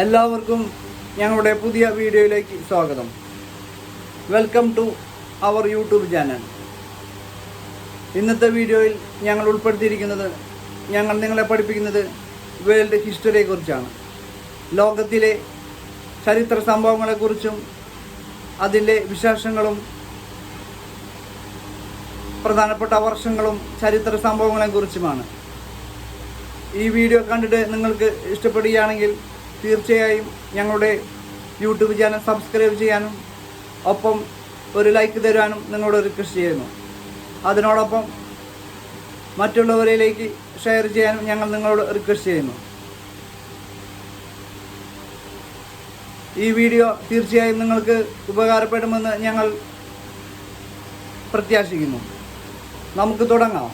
എല്ലാവർക്കും ഞങ്ങളുടെ പുതിയ വീഡിയോയിലേക്ക് സ്വാഗതം. Welcome to our YouTube channel. ഇന്നത്തെ വീഡിയോയിൽ ഞങ്ങൾ ഉൾപ്പെടുത്തിയിരിക്കുന്നത് ഞങ്ങൾ നിങ്ങളെ പഠിപ്പിക്കുന്നത് വേൾഡ് ഹിസ്റ്ററിയെക്കുറിച്ചാണ്. ലോകത്തിലെ ചരിത്ര സംഭവങ്ങളെക്കുറിച്ചും അതിലെ വിശേഷങ്ങളും പ്രധാനപ്പെട്ട വർഷങ്ങളും ചരിത്ര സംഭവങ്ങളെക്കുറിച്ചുമാണ്. ഈ വീഡിയോ കണ്ടിട്ട് നിങ്ങൾക്ക് ഇഷ്ടപ്പെടുകയാണെങ്കിൽ തീർച്ചയായും ഞങ്ങളുടെ യൂട്യൂബ് ചാനൽ സബ്സ്ക്രൈബ് ചെയ്യാനും ഒപ്പം ഒരു ലൈക്ക് തരാനും നിങ്ങളോട് റിക്വസ്റ്റ് ചെയ്യുന്നു. അതിനോടൊപ്പം മറ്റുള്ളവരിലേക്ക് ഷെയർ ചെയ്യാനും ഞങ്ങൾ നിങ്ങളോട് റിക്വസ്റ്റ് ചെയ്യുന്നു. ഈ വീഡിയോ തീർച്ചയായും നിങ്ങൾക്ക് ഉപകാരപ്പെടുമെന്ന് ഞങ്ങൾ പ്രത്യാശിക്കുന്നു. നമുക്ക് തുടങ്ങാം.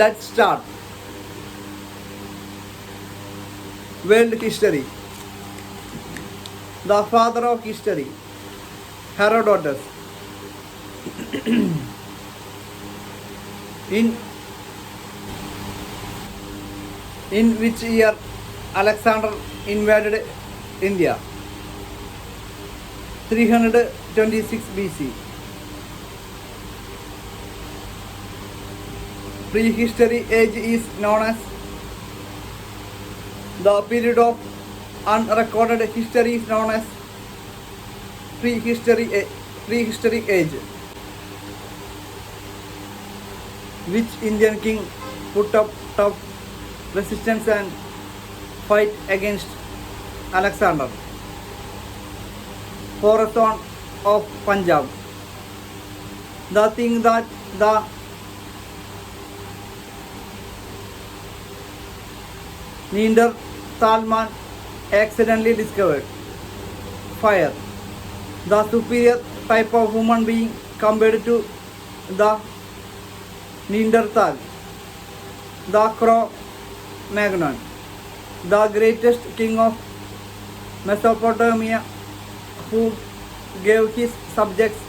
Let's start. World history. The father of history, Herodotus. In which year Alexander invaded India? 326 BC. Prehistory age is known as the period of unrecorded history is known as prehistory age. Which Indian king put up tough resistance and fight against Alexander? Khorasan of Punjab. The thing that the Neanderthal man accidentally discovered. Fire. The superior type of human being compared to the Neanderthal. The Cro-Magnon. The greatest king of Mesopotamia, who gave his subjects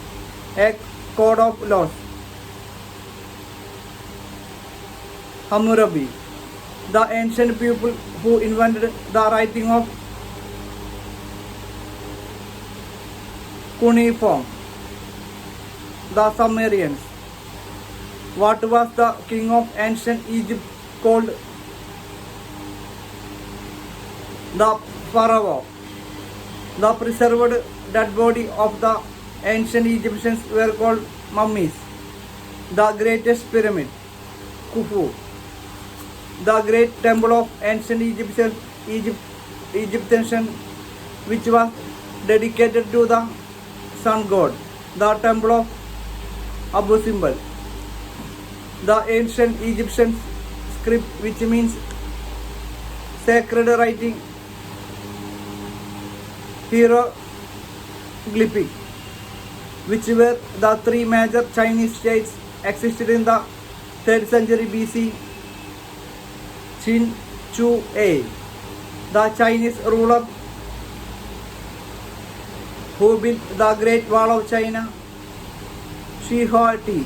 a code of laws. Hammurabi. The ancient people who invented the writing of cuneiform. The Sumerians. What was the king of ancient Egypt called? The Pharaoh. The preserved dead body of the ancient Egyptians were called mummies. The greatest pyramid, Khufu. The great temple of ancient Egyptians, which was dedicated to the sun god, the temple of Abu Simbel. The ancient Egyptian script, which means sacred writing, hieroglyphic, which were the three major Chinese states existed in the 3rd century BC. Qin Chu A, the Chinese ruler who built the Great Wall of China. Shi Huati,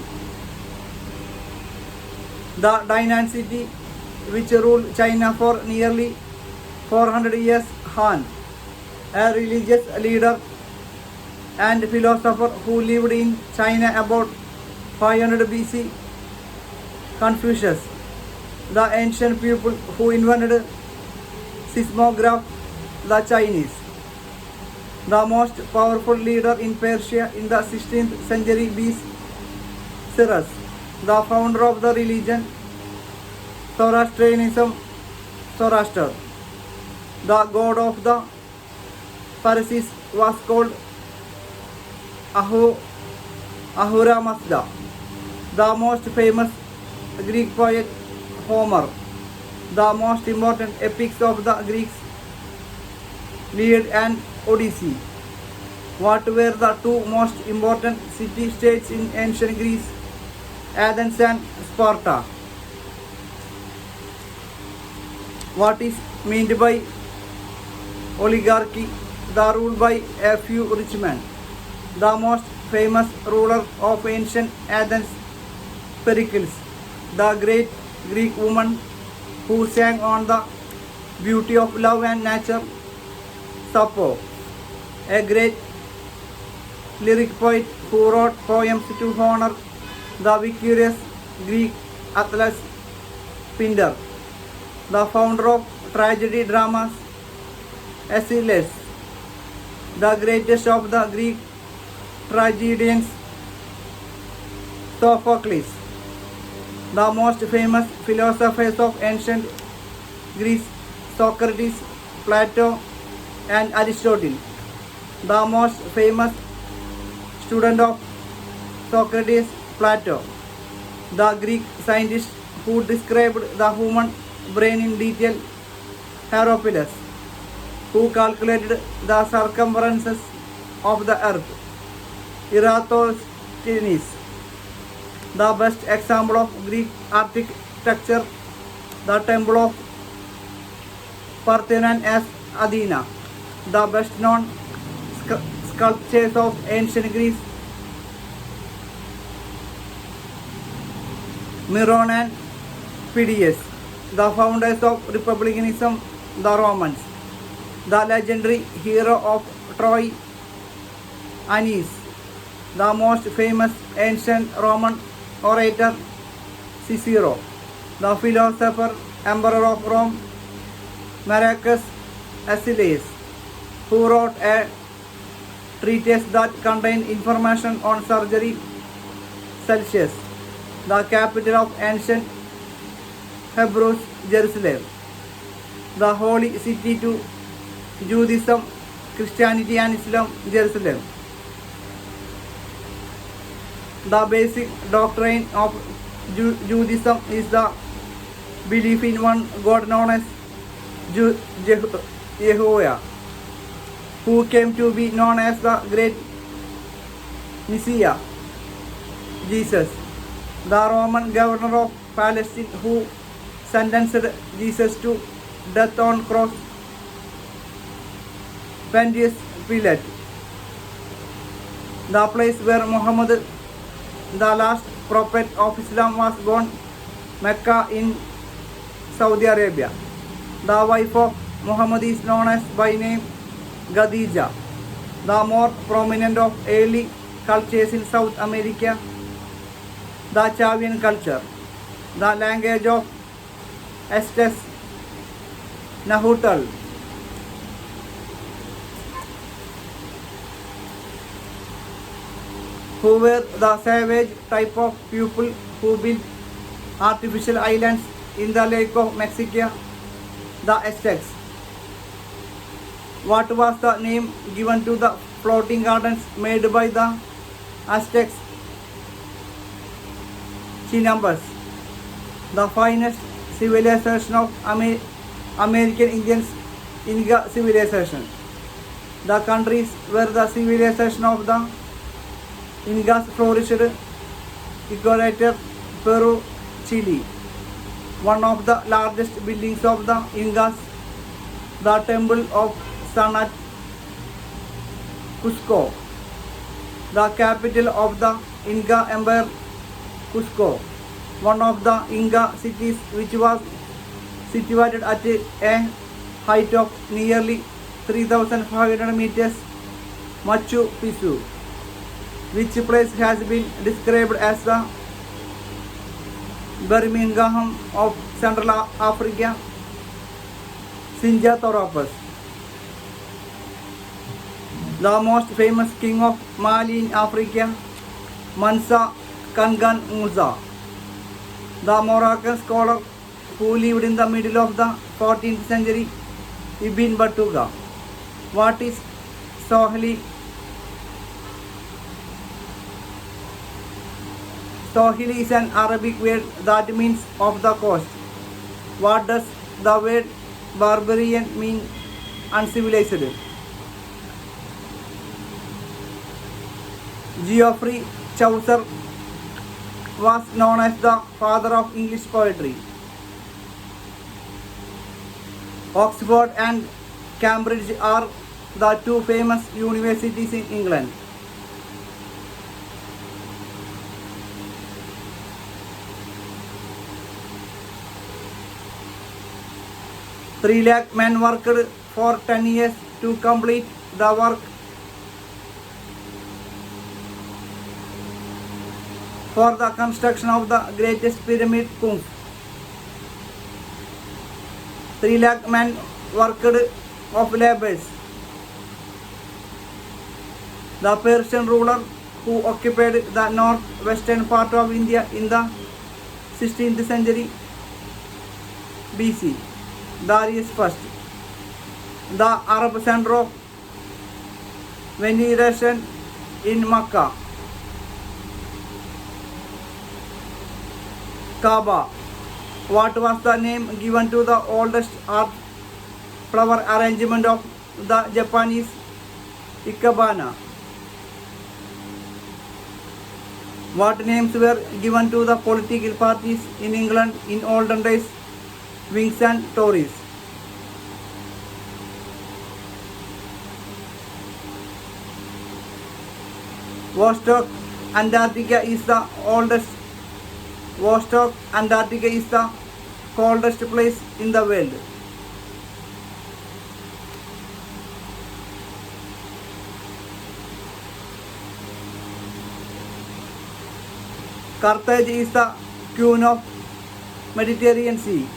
the dynasty which ruled China for nearly 400 years. Han, a religious leader and philosopher who lived in China about 500 BC. Confucius, the ancient people who invented seismograph. The Chinese. The most powerful leader in Persia in the 16th century BC. Cyrus, the founder of the religion Zoroastrianism. Zoroaster, the god of the Pharisees, was called Ahura Mazda. The most famous Greek poet Homer. The most important epics of the Greeks, Iliad and Odyssey. What were the two most important city-states in ancient Greece? Athens and Sparta. What is meant by oligarchy? The rule by a few rich men. The most famous ruler of ancient Athens, Pericles, the great Greek woman who sang on the beauty of love and nature. Sappho, a great lyric poet who wrote poems to honor the victorious Greek athlete Pindar, the founder of tragedy dramas Aeschylus, the greatest of the Greek tragedians Sophocles, the most famous philosophers of ancient Greece Socrates, Plato, and Aristotle, the most famous student of Socrates, Plato, the Greek scientist who described the human brain in detail, Herodotus, who calculated the circumferences of the earth, Eratosthenes, the best example of Greek architecture, the temple of Parthenon as Athena, the best known sculptures of ancient Greece, Myron and Phidias, the founders of republicanism, the Romans, the legendary hero of Troy, Aeneas, the most famous ancient Roman orator, Cicero, the philosopher, emperor of Rome, Marcus Aurelius, who wrote a treatise that contained information on surgery, Celsius, the capital of ancient Hebrews, Jerusalem, the holy city to Judaism, Christianity and Islam, Jerusalem. The basic doctrine of Judaism is the belief in one God known as Jehovah, who came to be known as the Great Messiah, Jesus, the Roman governor of Palestine who sentenced Jesus to death on cross, Pontius Pilate, the place where Muhammad, the last prophet of Islam, was born, Mecca in Saudi Arabia. The wife of Muhammad is known as by name Khadija. The more prominent of early cultures in South America, the Chavian culture, the language of Aztecs, Nahuatl, who were the savage type of people who built artificial islands in the Lake of Mexico, the Aztecs. What was the name given to the floating gardens made by the Aztecs? Chinambas, the finest civilization of American Indians, Inca civilization. The countries where the civilization of the Incas flourished, Ecuador, Peru, Chile. One of the largest buildings of the Incas, the Temple of Sun at Cusco, the capital of the Inca Empire, Cusco, one of the Inca cities which was situated at a height of nearly 3,500 meters, Machu Picchu, which place has been described as the Birmingham of Central Africa, Sinjatropus, the most famous king of Mali in Africa, Mansa Kangan Musa, the Moroccan scholar who lived in the middle of the 14th century, Ibn Battuta. What is Swahili? Swahili is an Arabic word that means of the coast. What does the word barbarian mean? Uncivilized. Geoffrey Chaucer was known as the father of English poetry. Oxford and Cambridge are the two famous universities in England. Three lakh men worked for 10 years to complete the work for the construction of the greatest pyramid Khufu. 3 lakh men worked of labors. The Persian ruler who occupied the northwestern part of India in the 16th century BC, Darius I, the Arab center of veneration in Makkah, Kaaba. What was the name given to the oldest art flower arrangement of the Japanese Ikebana? What names were given to the political parties in England in olden days? Whigs and Tories. Vostok, Antarctica is the coldest place in the world. Carthage is the queen of Mediterranean Sea.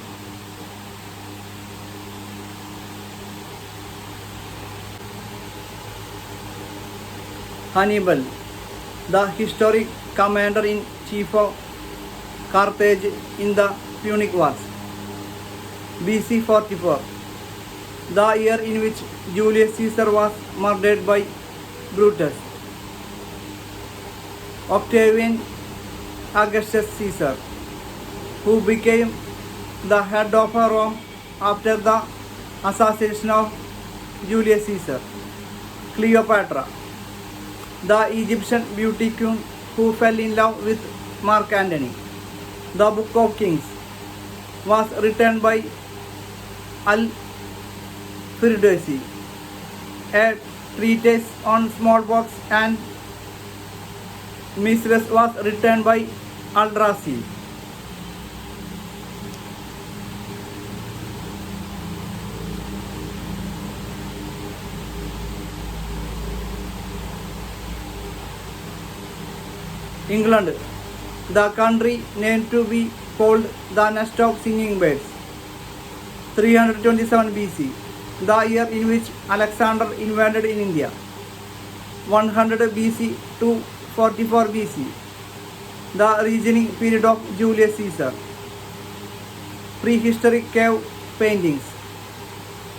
Hannibal, the historic commander-in-chief of Carthage in the Punic Wars, BC 44, the year in which Julius Caesar was murdered by Brutus. Octavian Augustus Caesar, who became the head of Rome after the assassination of Julius Caesar. Cleopatra, the Egyptian beauty queen who fell in love with Mark Antony. The Book of Kings was written by Al-Firdousi, a treatise on smallpox and measles was written by Al-Razi. England, the country named to be called the nest of singing birds. 327 BC, the year in which Alexander invaded in India. 100 BC to 44 BC, the reigning period of Julius Caesar. Prehistoric cave paintings.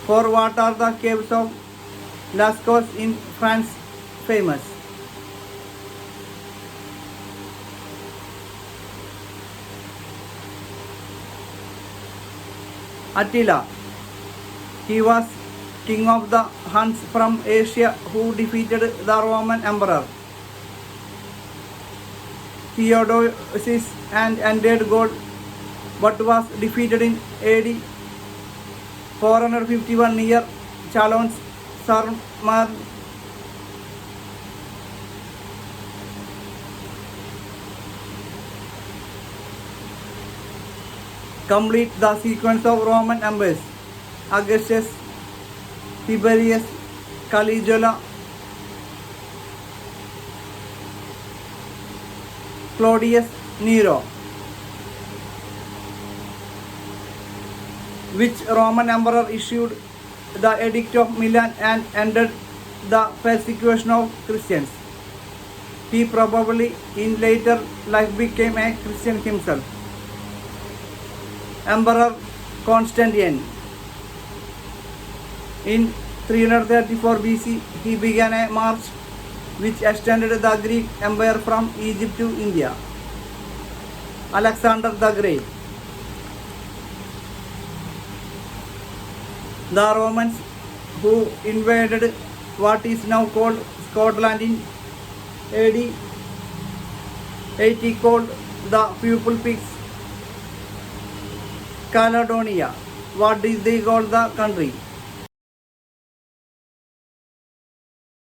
For what are the caves of Lascaux in France famous? Attila. He was king of the Huns from Asia who defeated the Roman emperor Theodosius and ended Gaul, but was defeated in AD 451 near Chalons Sarmar. Complete the sequence of Roman emperors: Augustus, Tiberius, Caligula, Claudius, Nero. Which Roman emperor issued the Edict of Milan and ended the persecution of Christians? He probably in later life became a Christian himself. Emperor Constantine. In 334 BC, he began a march which extended the Greek Empire from Egypt to India. Alexander the Great. The Romans who invaded what is now called Scotland in AD 80 called the Pupil Pigs Caledonia. What did they call the country?